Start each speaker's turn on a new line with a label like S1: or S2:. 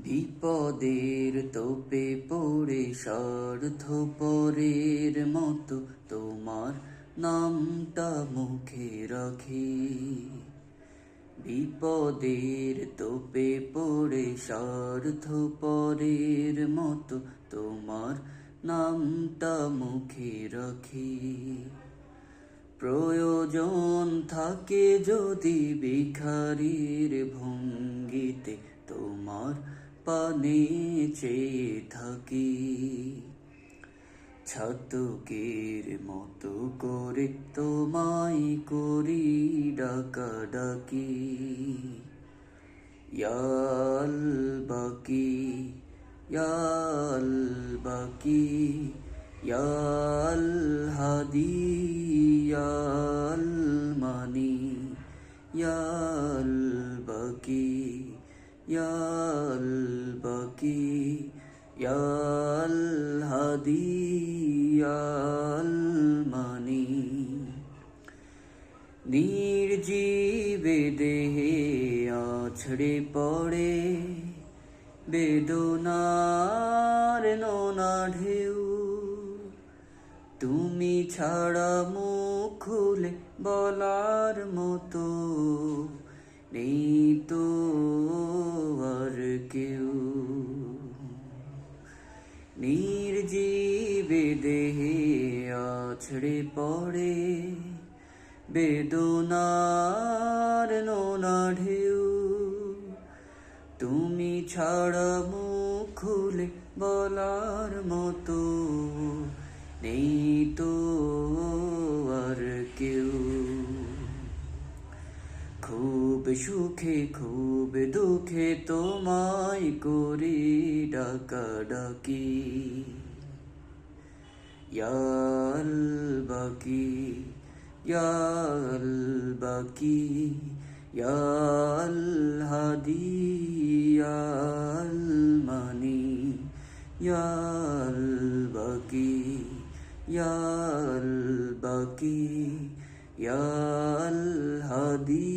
S1: বিপদের তোপে পড়ে স্বার্থপরের মতো তোমার নামটা মুখে রাখি। বিপদের তোপে পড়ে স্বার্থপরের মতো তোমার নামটা মুখে রাখি। প্রয়োজন থাকে যদি ভিখারির ভঙ্গিতে তোমার পানে চেয়ে থাকি। ছাতকের মতো করে তোমায় করি ডাকাডাকি। ইয়াল বাকি ইয়াল বাকি ইয়াল হাদি ইয়াল মানি ইয়াল বাকি ইয়াল বাকি ইয়াল হাদি ইয়াল মানি। নির্জীবে দেহে আছড়ে পড়ে বেদনার নোনা ঢেউ। তুমি ছাড়া মুখ খুলে বলার মতো নেই তো আর কেউ। নির্জীবে দেহে আছড়ে পড়ে বেদনার নোনা ঢেউ। তুমি ছাড়া মুখ খুলে বলার মতো নেই তো আর কেউ। খুব সুখে খুব দুঃখে তোমায় করি ডাকাডাকি। ইয়াল বাকি ইয়াল বাকি ইয়াল হাদি ইয়াল মানি ইয়াল বাকি ইয়াল বাকি ইয়াল হাদি